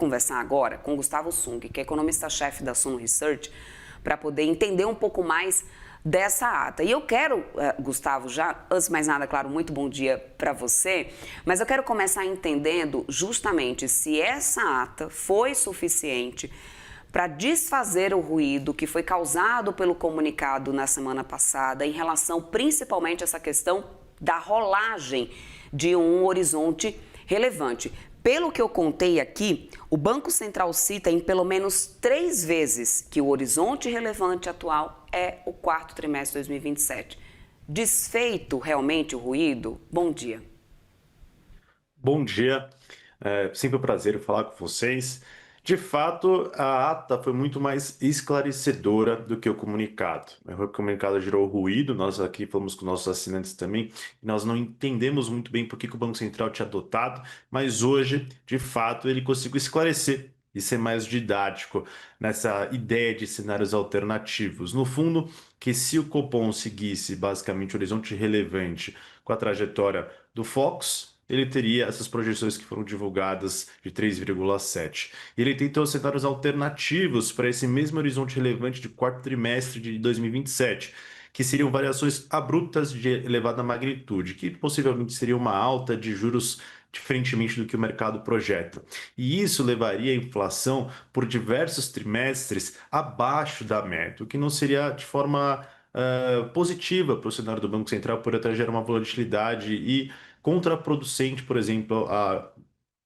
conversar agora com Gustavo Sung, que é economista-chefe da Suno Research, para poder entender um pouco mais dessa ata. E eu quero, Gustavo, já, antes de mais nada, claro, muito bom dia para você, mas eu quero começar entendendo justamente se essa ata foi suficiente para desfazer o ruído que foi causado pelo comunicado na semana passada em relação principalmente a essa questão da rolagem de um horizonte relevante. Pelo que eu contei aqui, o Banco Central cita em pelo menos 3 vezes que o horizonte relevante atual é o quarto trimestre de 2027. Desfeito realmente o ruído? Bom dia. Bom dia, é sempre um prazer falar com vocês. De fato, a ata foi muito mais esclarecedora do que o comunicado. O comunicado gerou ruído, nós aqui falamos com nossos assinantes também, e nós não entendemos muito bem por que o Banco Central tinha adotado, mas hoje, de fato, ele conseguiu esclarecer e ser mais didático nessa ideia de cenários alternativos. No fundo, que se o Copom seguisse basicamente o horizonte relevante com a trajetória do Focus, ele teria essas projeções que foram divulgadas de 3,7. Ele tentou cenários alternativos para esse mesmo horizonte relevante de quarto trimestre de 2027, que seriam variações abruptas de elevada magnitude, que possivelmente seria uma alta de juros diferentemente do que o mercado projeta. E isso levaria a inflação por diversos trimestres abaixo da meta, o que não seria de forma positiva para o cenário do Banco Central, por até gerar uma volatilidade e contraproducente, por exemplo, a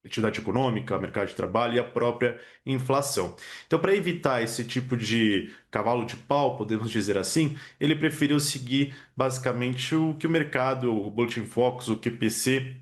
atividade econômica, mercado de trabalho e a própria inflação. Então, para evitar esse tipo de cavalo de pau, podemos dizer assim, ele preferiu seguir basicamente o que o mercado, o Boletim Focus, o QPC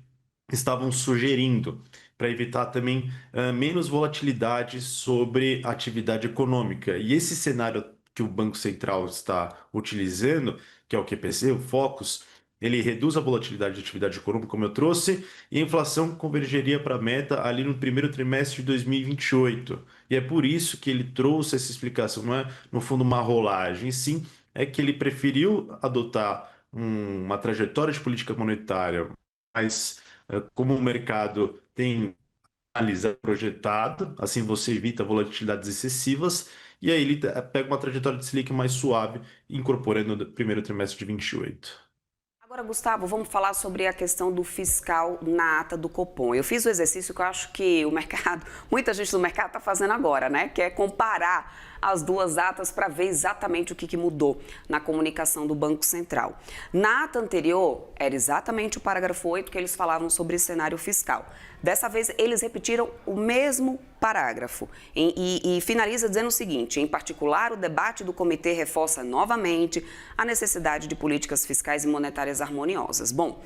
estavam sugerindo, para evitar também menos volatilidade sobre a atividade econômica. E esse cenário que o Banco Central está utilizando, que é o QPC, o Focus, ele reduz a volatilidade de atividade econômica, como eu trouxe, e a inflação convergeria para a meta ali no primeiro trimestre de 2028. E é por isso que ele trouxe essa explicação, não é, no fundo, uma rolagem, sim, é que ele preferiu adotar uma trajetória de política monetária, mas como o mercado tem análise projetada, assim você evita volatilidades excessivas, e aí ele pega uma trajetória de Selic mais suave, incorporando o primeiro trimestre de 28. Agora, Gustavo, vamos falar sobre a questão do fiscal na ata do Copom. Eu fiz o exercício que eu acho que o mercado, muita gente do mercado está fazendo agora, né? Que é comparar as duas atas para ver exatamente o que mudou na comunicação do Banco Central. Na ata anterior, era exatamente o parágrafo 8 que eles falavam sobre cenário fiscal. Dessa vez, eles repetiram o mesmo parágrafo e finaliza dizendo o seguinte: em particular, o debate do comitê reforça novamente a necessidade de políticas fiscais e monetárias harmoniosas. Bom,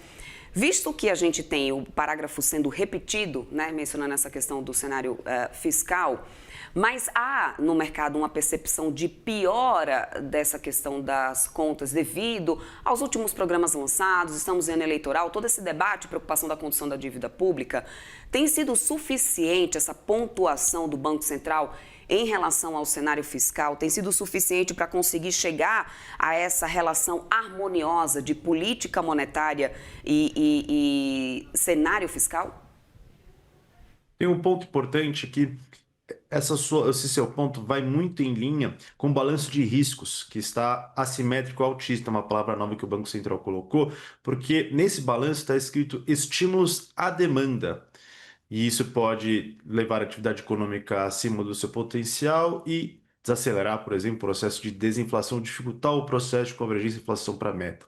visto que a gente tem o parágrafo sendo repetido, né, mencionando essa questão do cenário fiscal, mas há no mercado uma percepção de piora dessa questão das contas devido aos últimos programas lançados, estamos em ano eleitoral, todo esse debate, preocupação da condução da dívida pública, tem sido suficiente essa pontuação do Banco Central em relação ao cenário fiscal? Tem sido suficiente para conseguir chegar a essa relação harmoniosa de política monetária e cenário fiscal? Tem um ponto importante que esse seu ponto vai muito em linha com o balanço de riscos, que está assimétrico altista, uma palavra nova que o Banco Central colocou, porque nesse balanço está escrito estímulos à demanda. E isso pode levar a atividade econômica acima do seu potencial e desacelerar, por exemplo, o processo de desinflação, dificultar o processo de convergência e inflação para a meta.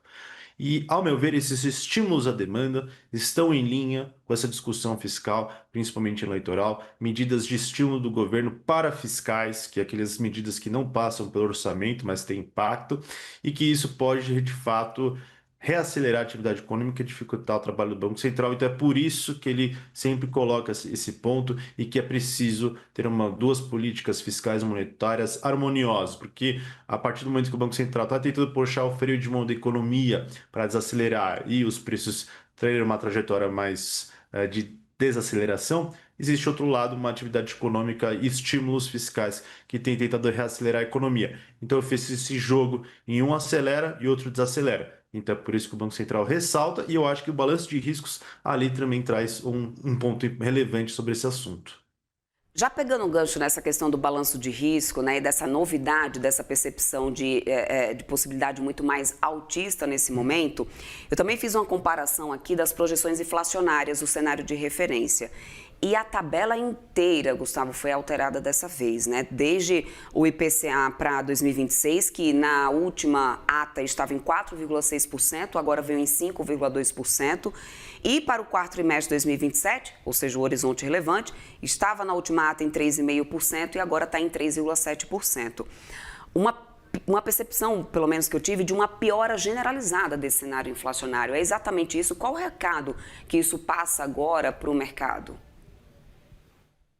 E, ao meu ver, esses estímulos à demanda estão em linha com essa discussão fiscal, principalmente eleitoral, medidas de estímulo do governo para fiscais, que é aquelas medidas que não passam pelo orçamento, mas têm impacto, e que isso pode, de fato, reacelerar a atividade econômica e dificultar o trabalho do Banco Central. Então é por isso que ele sempre coloca esse ponto e que é preciso ter duas políticas fiscais monetárias harmoniosas, porque a partir do momento que o Banco Central está tentando puxar o freio de mão da economia para desacelerar e os preços terem uma trajetória mais de desaceleração, existe outro lado, uma atividade econômica e estímulos fiscais que tem tentado reacelerar a economia. Então eu fiz esse jogo em um acelera e outro desacelera. Então é por isso que o Banco Central ressalta, e eu acho que o balanço de riscos ali também traz um ponto relevante sobre esse assunto. Já pegando um gancho nessa questão do balanço de risco, né, e dessa novidade, dessa percepção de possibilidade muito mais altista nesse momento, eu também fiz uma comparação aqui das projeções inflacionárias, o cenário de referência. E a tabela inteira, Gustavo, foi alterada dessa vez, né? Desde o IPCA para 2026, que na última ata estava em 4,6%, agora veio em 5,2%. E para o quarto trimestre de 2027, ou seja, o horizonte relevante, estava na última ata em 3,5% e agora está em 3,7%. Uma percepção, pelo menos que eu tive, de uma piora generalizada desse cenário inflacionário. É exatamente isso. Qual o recado que isso passa agora para o mercado?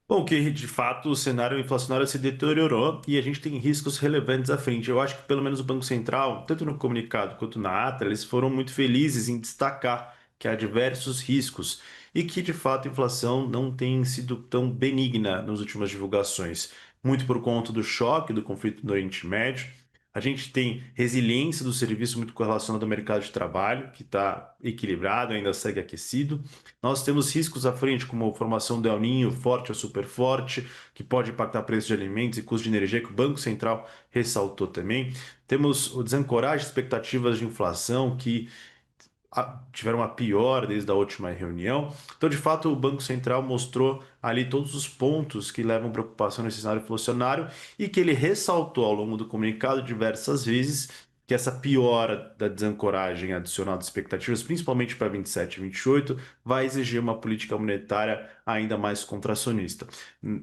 Bom, que de fato o cenário inflacionário se deteriorou e a gente tem riscos relevantes à frente. Eu acho que pelo menos o Banco Central, tanto no comunicado quanto na ata, eles foram muito felizes em destacar que há diversos riscos e que de fato a inflação não tem sido tão benigna nas últimas divulgações, muito por conta do choque do conflito no Oriente Médio. A gente tem resiliência do serviço muito correlacionado ao mercado de trabalho, que está equilibrado, ainda segue aquecido. Nós temos riscos à frente, como a formação do El Niño forte ou super forte, que pode impactar preços de alimentos e custos de energia, que o Banco Central ressaltou também. Temos o desancoragem de expectativas de inflação, que tiveram uma piora desde a última reunião. Então, de fato, o Banco Central mostrou ali todos os pontos que levam preocupação nesse cenário inflacionário e que ele ressaltou ao longo do comunicado diversas vezes que essa piora da desancoragem adicional de expectativas, principalmente para 27 e 28, vai exigir uma política monetária ainda mais contracionista.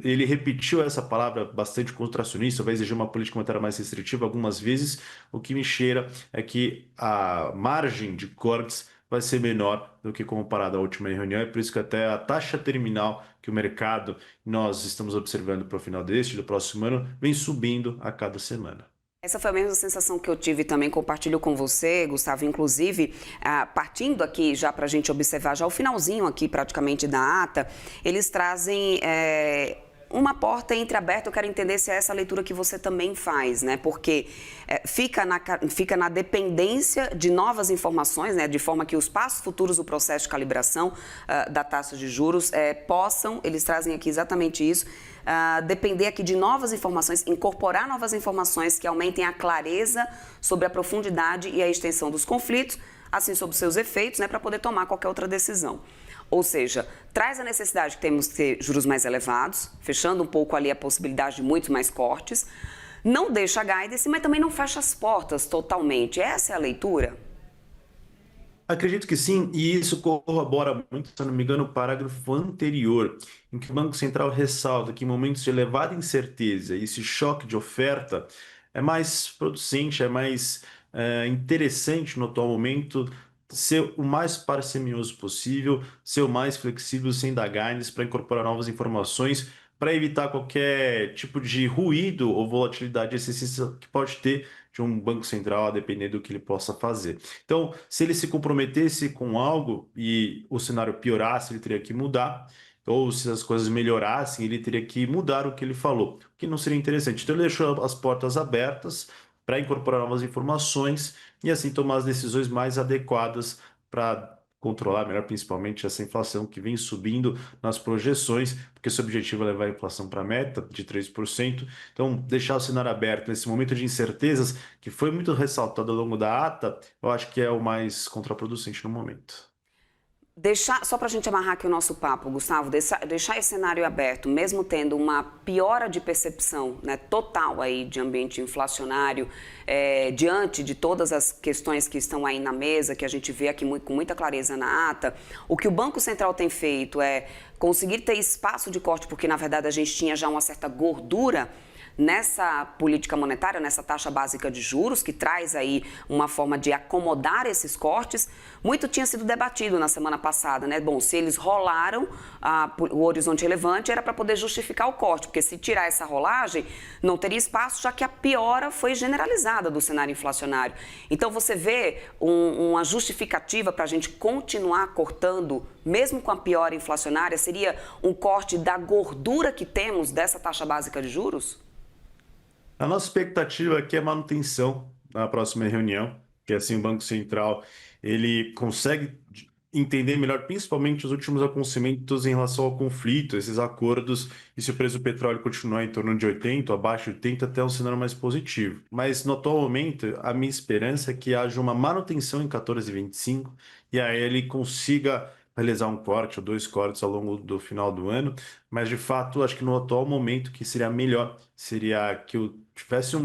Ele repetiu essa palavra bastante contracionista, vai exigir uma política monetária mais restritiva algumas vezes, o que me cheira é que a margem de cortes vai ser menor do que comparado à última reunião, é por isso que até a taxa terminal que o mercado, nós estamos observando para o final deste e do próximo ano, vem subindo a cada semana. Essa foi a mesma sensação que eu tive também, compartilho com você, Gustavo, inclusive, partindo aqui já para a gente observar já o finalzinho aqui praticamente da ata, eles trazem uma porta entreaberta. Eu quero entender se é essa leitura que você também faz, né? Porque fica na dependência de novas informações, né? De forma que os passos futuros do processo de calibração da taxa de juros eles trazem aqui exatamente isso, depender aqui de novas informações, incorporar novas informações que aumentem a clareza sobre a profundidade e a extensão dos conflitos, assim sobre seus efeitos, né? Para poder tomar qualquer outra decisão. Ou seja, traz a necessidade que temos de ter juros mais elevados, fechando um pouco ali a possibilidade de muitos mais cortes, não deixa a guidance, mas também não fecha as portas totalmente. Essa é a leitura? Acredito que sim, e isso corrobora muito, se eu não me engano, o parágrafo anterior, em que o Banco Central ressalta que em momentos de elevada incerteza e esse choque de oferta é mais producente, é mais interessante no atual momento ser o mais parcimonioso possível, ser o mais flexível sem dar guidance para incorporar novas informações, para evitar qualquer tipo de ruído ou volatilidade excessiva que pode ter de um banco central, a depender do que ele possa fazer. Então, se ele se comprometesse com algo e o cenário piorasse, ele teria que mudar. Ou se as coisas melhorassem, ele teria que mudar o que ele falou, o que não seria interessante. Então, ele deixou as portas abertas para incorporar novas informações e assim tomar as decisões mais adequadas para controlar melhor, principalmente essa inflação que vem subindo nas projeções, porque seu objetivo é levar a inflação para a meta de 3%. Então, deixar o cenário aberto nesse momento de incertezas, que foi muito ressaltado ao longo da ata, eu acho que é o mais contraproducente no momento. Só para a gente amarrar aqui o nosso papo, Gustavo, deixar esse cenário aberto, mesmo tendo uma piora de percepção, né, total aí de ambiente inflacionário, diante de todas as questões que estão aí na mesa, que a gente vê aqui com muita clareza na ata, o que o Banco Central tem feito é conseguir ter espaço de corte, porque na verdade a gente tinha já uma certa gordura nessa política monetária, nessa taxa básica de juros, que traz aí uma forma de acomodar esses cortes. Muito tinha sido debatido na semana passada, né? Bom, se eles rolaram o horizonte relevante, era para poder justificar o corte, porque se tirar essa rolagem, não teria espaço, já que a piora foi generalizada do cenário inflacionário. Então, você vê uma justificativa para a gente continuar cortando, mesmo com a piora inflacionária, seria um corte da gordura que temos dessa taxa básica de juros? A nossa expectativa aqui é manutenção na próxima reunião, que assim o Banco Central ele consegue entender melhor, principalmente os últimos acontecimentos em relação ao conflito, esses acordos, e se o preço do petróleo continuar em torno de 80, abaixo de 80, até um cenário mais positivo. Mas no atual momento, a minha esperança é que haja uma manutenção em 14,25 e aí ele consiga realizar um corte ou dois cortes ao longo do final do ano, mas de fato, acho que no atual momento que seria melhor seria que eu tivesse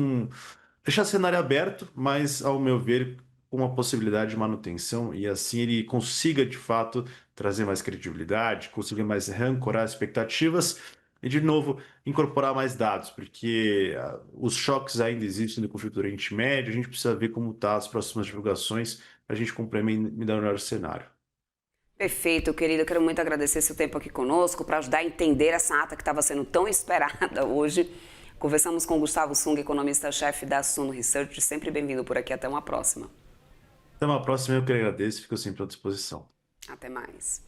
deixar o cenário aberto, mas ao meu ver com uma possibilidade de manutenção e assim ele consiga de fato trazer mais credibilidade, conseguir mais ancorar expectativas e de novo incorporar mais dados, porque os choques ainda existem no conflito do Oriente Médio, a gente precisa ver como tá as próximas divulgações para a gente compreender melhor o cenário. Perfeito, querido. Eu quero muito agradecer seu tempo aqui conosco para ajudar a entender essa ata que estava sendo tão esperada hoje. Conversamos com o Gustavo Sung, economista-chefe da Suno Research. Sempre bem-vindo por aqui. Até uma próxima. Até uma próxima, eu que agradeço, fico sempre à disposição. Até mais.